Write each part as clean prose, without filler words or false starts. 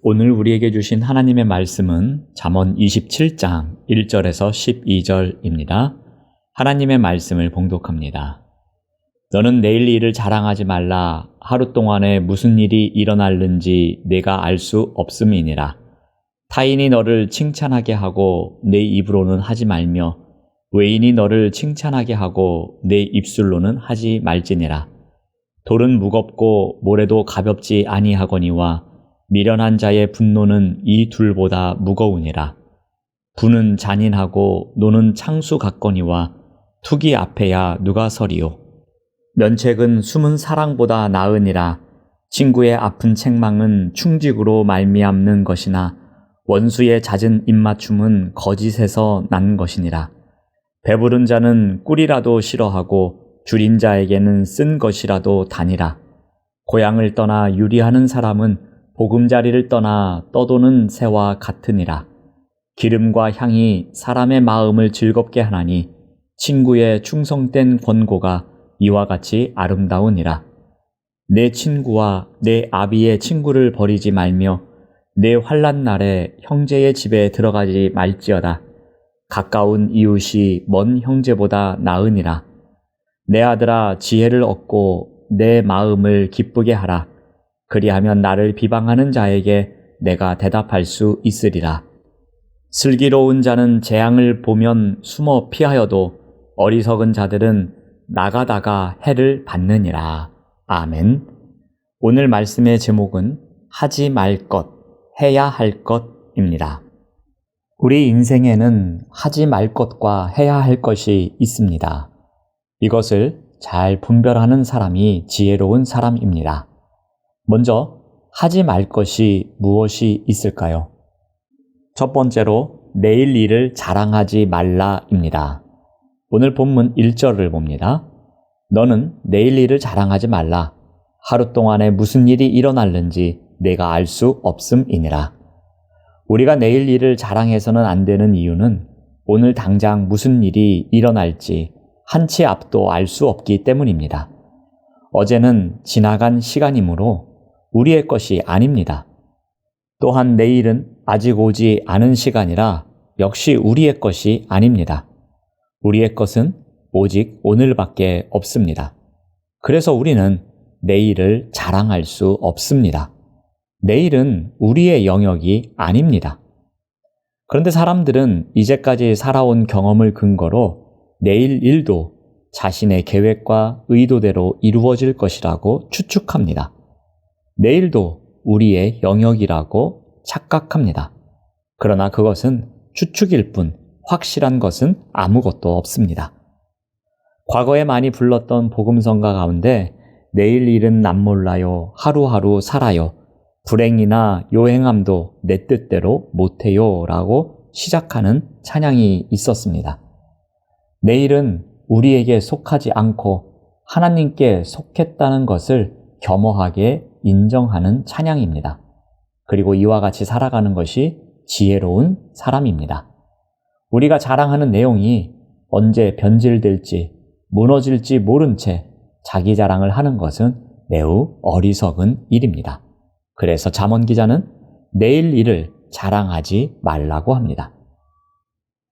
오늘 우리에게 주신 하나님의 말씀은 잠언 27장 1절에서 12절입니다. 하나님의 말씀을 봉독합니다. 너는 내일 일을 자랑하지 말라. 하루 동안에 무슨 일이 일어날는지 내가 알 수 없음이니라. 타인이 너를 칭찬하게 하고 내 입으로는 하지 말며 외인이 너를 칭찬하게 하고 내 입술로는 하지 말지니라. 돌은 무겁고 모래도 가볍지 아니하거니와 미련한 자의 분노는 이 둘보다 무거우니라. 부는 잔인하고 노는 창수 같거니와 투기 앞에야 누가 서리요. 면책은 숨은 사랑보다 나으니라. 친구의 아픈 책망은 충직으로 말미암는 것이나 원수의 잦은 입맞춤은 거짓에서 난 것이니라. 배부른 자는 꿀이라도 싫어하고 줄인 자에게는 쓴 것이라도 다니라. 고향을 떠나 유리하는 사람은 보금자리를 떠나 떠도는 새와 같으니라. 기름과 향이 사람의 마음을 즐겁게 하나니 친구의 충성된 권고가 이와 같이 아름다우니라. 내 친구와 내 아비의 친구를 버리지 말며 내 환난 날에 형제의 집에 들어가지 말지어다. 가까운 이웃이 먼 형제보다 나으니라. 내 아들아, 지혜를 얻고 내 마음을 기쁘게 하라. 그리하면 나를 비방하는 자에게 내가 대답할 수 있으리라. 슬기로운 자는 재앙을 보면 숨어 피하여도 어리석은 자들은 나가다가 해를 받느니라. 아멘. 오늘 말씀의 제목은 하지 말 것, 해야 할 것입니다. 우리 인생에는 하지 말 것과 해야 할 것이 있습니다. 이것을 잘 분별하는 사람이 지혜로운 사람입니다. 먼저 하지 말 것이 무엇이 있을까요? 첫 번째로 내일 일을 자랑하지 말라입니다. 오늘 본문 1절을 봅니다. 너는 내일 일을 자랑하지 말라. 하루 동안에 무슨 일이 일어날는지 내가 알 수 없음이니라. 우리가 내일 일을 자랑해서는 안 되는 이유는 오늘 당장 무슨 일이 일어날지 한치 앞도 알 수 없기 때문입니다. 어제는 지나간 시간이므로 우리의 것이 아닙니다. 또한 내일은 아직 오지 않은 시간이라 역시 우리의 것이 아닙니다. 우리의 것은 오직 오늘밖에 없습니다. 그래서 우리는 내일을 자랑할 수 없습니다. 내일은 우리의 영역이 아닙니다. 그런데 사람들은 이제까지 살아온 경험을 근거로 내일 일도 자신의 계획과 의도대로 이루어질 것이라고 추측합니다. 내일도 우리의 영역이라고 착각합니다. 그러나 그것은 추측일 뿐 확실한 것은 아무것도 없습니다. 과거에 많이 불렀던 복음성가 가운데 내일 일은 남 몰라요, 하루하루 살아요, 불행이나 요행함도 내 뜻대로 못해요 라고 시작하는 찬양이 있었습니다. 내일은 우리에게 속하지 않고 하나님께 속했다는 것을 겸허하게 인정하는 찬양입니다. 그리고 이와 같이 살아가는 것이 지혜로운 사람입니다. 우리가 자랑하는 내용이 언제 변질될지 무너질지 모른 채 자기 자랑을 하는 것은 매우 어리석은 일입니다. 그래서 잠언 기자는 내일 일을 자랑하지 말라고 합니다.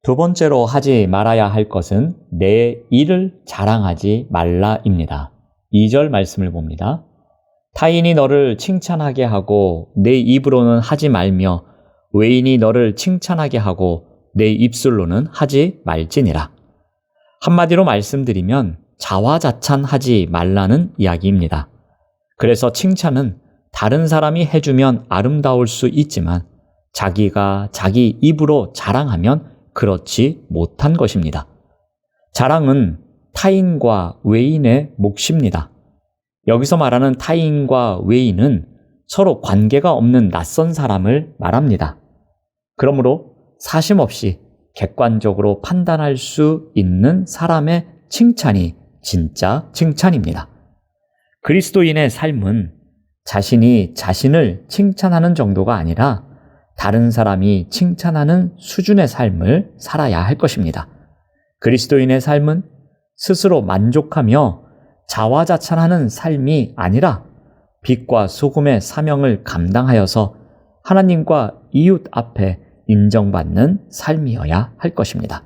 두 번째로 하지 말아야 할 것은 내 일을 자랑하지 말라입니다. 2절 말씀을 봅니다. 타인이 너를 칭찬하게 하고 내 입으로는 하지 말며 외인이 너를 칭찬하게 하고 내 입술로는 하지 말지니라. 한마디로 말씀드리면 자화자찬하지 말라는 이야기입니다. 그래서 칭찬은 다른 사람이 해주면 아름다울 수 있지만 자기가 자기 입으로 자랑하면 그렇지 못한 것입니다. 자랑은 타인과 외인의 몫입니다. 여기서 말하는 타인과 외인은 서로 관계가 없는 낯선 사람을 말합니다. 그러므로 사심 없이 객관적으로 판단할 수 있는 사람의 칭찬이 진짜 칭찬입니다. 그리스도인의 삶은 자신이 자신을 칭찬하는 정도가 아니라 다른 사람이 칭찬하는 수준의 삶을 살아야 할 것입니다. 그리스도인의 삶은 스스로 만족하며 자화자찬하는 삶이 아니라 빛과 소금의 사명을 감당하여서 하나님과 이웃 앞에 인정받는 삶이어야 할 것입니다.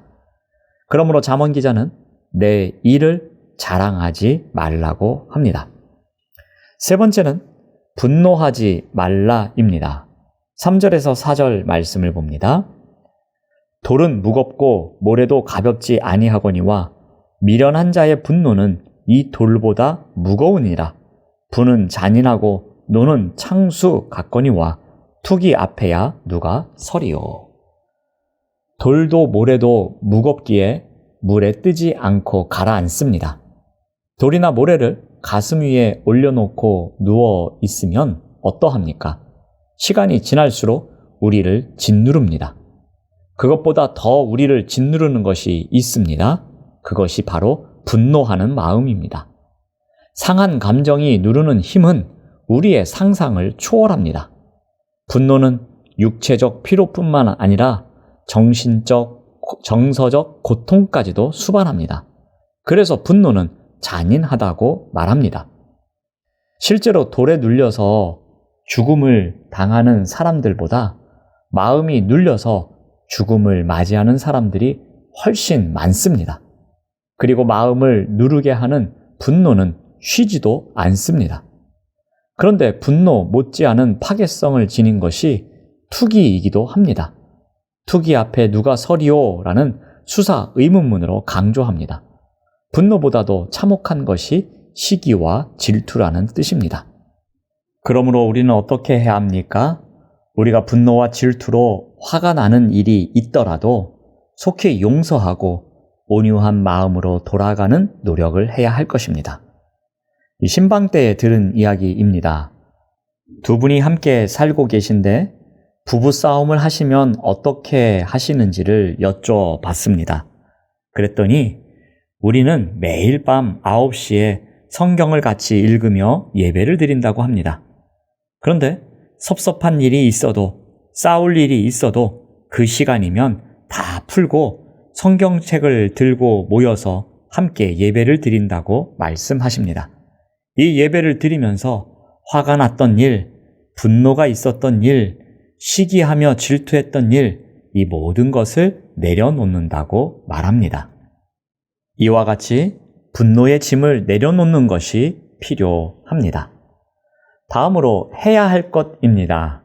그러므로 잠언 기자는 내 일을 자랑하지 말라고 합니다. 세 번째는 분노하지 말라입니다. 3절에서 4절 말씀을 봅니다. 돌은 무겁고 모래도 가볍지 아니하거니와 미련한 자의 분노는 이 돌보다 무거우니라. 분은 잔인하고 노는 창수 같거니와 투기 앞에야 누가 서리요. 돌도 모래도 무겁기에 물에 뜨지 않고 가라앉습니다. 돌이나 모래를 가슴 위에 올려놓고 누워 있으면 어떠합니까? 시간이 지날수록 우리를 짓누릅니다. 그것보다 더 우리를 짓누르는 것이 있습니다. 그것이 바로 분노하는 마음입니다. 상한 감정이 누르는 힘은 우리의 상상을 초월합니다. 분노는 육체적 피로뿐만 아니라 정신적, 정서적 고통까지도 수반합니다. 그래서 분노는 잔인하다고 말합니다. 실제로 돌에 눌려서 죽음을 당하는 사람들보다 마음이 눌려서 죽음을 맞이하는 사람들이 훨씬 많습니다. 그리고 마음을 누르게 하는 분노는 쉬지도 않습니다. 그런데 분노 못지않은 파괴성을 지닌 것이 투기이기도 합니다. 투기 앞에 누가 서리오? 라는 수사 의문문으로 강조합니다. 분노보다도 참혹한 것이 시기와 질투라는 뜻입니다. 그러므로 우리는 어떻게 해야 합니까? 우리가 분노와 질투로 화가 나는 일이 있더라도 속히 용서하고 온유한 마음으로 돌아가는 노력을 해야 할 것입니다. 이 신방 때에 들은 이야기입니다. 두 분이 함께 살고 계신데 부부싸움을 하시면 어떻게 하시는지를 여쭤봤습니다. 그랬더니 우리는 매일 밤 9시에 성경을 같이 읽으며 예배를 드린다고 합니다. 그런데 섭섭한 일이 있어도 싸울 일이 있어도 그 시간이면 다 풀고 성경책을 들고 모여서 함께 예배를 드린다고 말씀하십니다. 이 예배를 드리면서 화가 났던 일, 분노가 있었던 일, 시기하며 질투했던 일, 이 모든 것을 내려놓는다고 말합니다. 이와 같이 분노의 짐을 내려놓는 것이 필요합니다. 다음으로 해야 할 것입니다.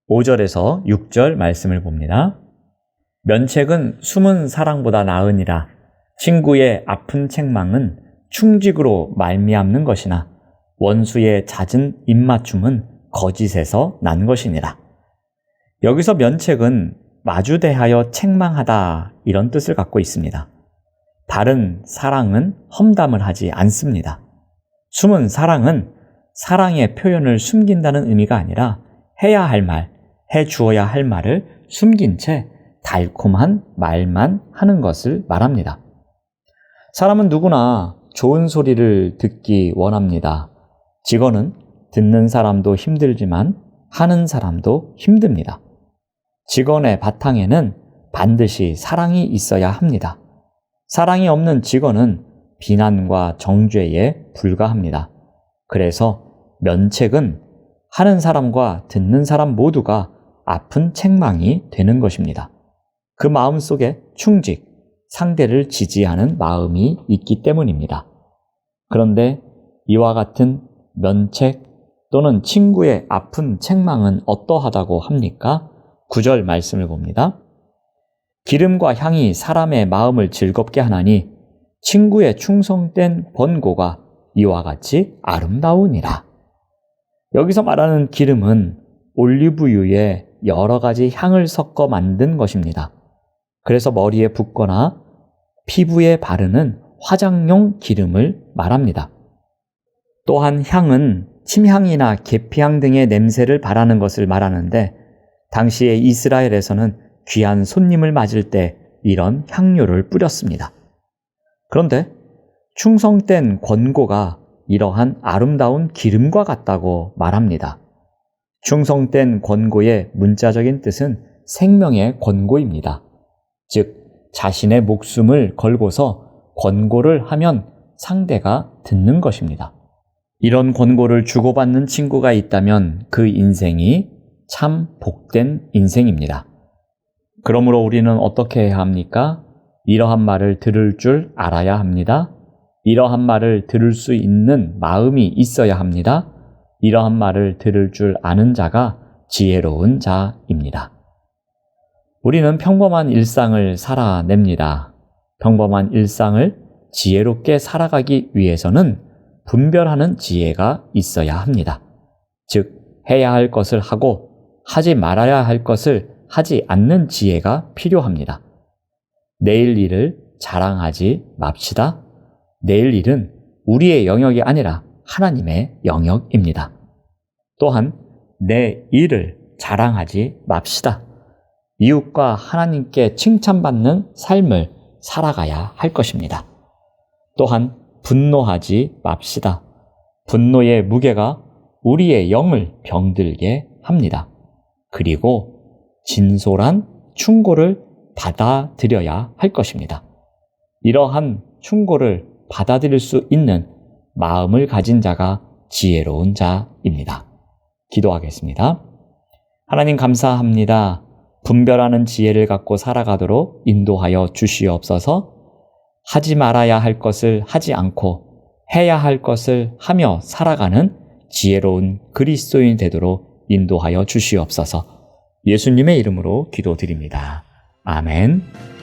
5절에서 6절 말씀을 봅니다. 면책은 숨은 사랑보다 나으니라. 친구의 아픈 책망은 충직으로 말미암는 것이나 원수의 잦은 입맞춤은 거짓에서 난 것이니라. 여기서 면책은 마주대하여 책망하다 이런 뜻을 갖고 있습니다. 바른 사랑은 험담을 하지 않습니다. 숨은 사랑은 사랑의 표현을 숨긴다는 의미가 아니라 해야 할 말, 해 주어야 할 말을 숨긴 채 달콤한 말만 하는 것을 말합니다. 사람은 누구나 좋은 소리를 듣기 원합니다. 직언은 듣는 사람도 힘들지만 하는 사람도 힘듭니다. 직언의 바탕에는 반드시 사랑이 있어야 합니다. 사랑이 없는 직언은 비난과 정죄에 불과합니다. 그래서 면책은 하는 사람과 듣는 사람 모두가 아픈 책망이 되는 것입니다. 그 마음 속에 충직, 상대를 지지하는 마음이 있기 때문입니다. 그런데 이와 같은 면책 또는 친구의 아픈 책망은 어떠하다고 합니까? 9절 말씀을 봅니다. 기름과 향이 사람의 마음을 즐겁게 하나니 친구의 충성된 번고가 이와 같이 아름다우니라. 여기서 말하는 기름은 올리브유에 여러 가지 향을 섞어 만든 것입니다. 그래서 머리에 붓거나 피부에 바르는 화장용 기름을 말합니다. 또한 향은 침향이나 계피향 등의 냄새를 바라는 것을 말하는데 당시의 이스라엘에서는 귀한 손님을 맞을 때 이런 향료를 뿌렸습니다. 그런데 충성된 권고가 이러한 아름다운 기름과 같다고 말합니다. 충성된 권고의 문자적인 뜻은 생명의 권고입니다. 즉, 자신의 목숨을 걸고서 권고를 하면 상대가 듣는 것입니다. 이런 권고를 주고받는 친구가 있다면 그 인생이 참 복된 인생입니다. 그러므로 우리는 어떻게 해야 합니까? 이러한 말을 들을 줄 알아야 합니다. 이러한 말을 들을 수 있는 마음이 있어야 합니다. 이러한 말을 들을 줄 아는 자가 지혜로운 자입니다. 우리는 평범한 일상을 살아냅니다. 평범한 일상을 지혜롭게 살아가기 위해서는 분별하는 지혜가 있어야 합니다. 즉, 해야 할 것을 하고 하지 말아야 할 것을 하지 않는 지혜가 필요합니다. 내일 일을 자랑하지 맙시다. 내일 일은 우리의 영역이 아니라 하나님의 영역입니다. 또한 내 일을 자랑하지 맙시다. 이웃과 하나님께 칭찬받는 삶을 살아가야 할 것입니다. 또한 분노하지 맙시다. 분노의 무게가 우리의 영을 병들게 합니다. 그리고 진솔한 충고를 받아들여야 할 것입니다. 이러한 충고를 받아들일 수 있는 마음을 가진 자가 지혜로운 자입니다. 기도하겠습니다. 하나님 감사합니다. 분별하는 지혜를 갖고 살아가도록 인도하여 주시옵소서. 하지 말아야 할 것을 하지 않고 해야 할 것을 하며 살아가는 지혜로운 그리스도인이 되도록 인도하여 주시옵소서. 예수님의 이름으로 기도드립니다. 아멘.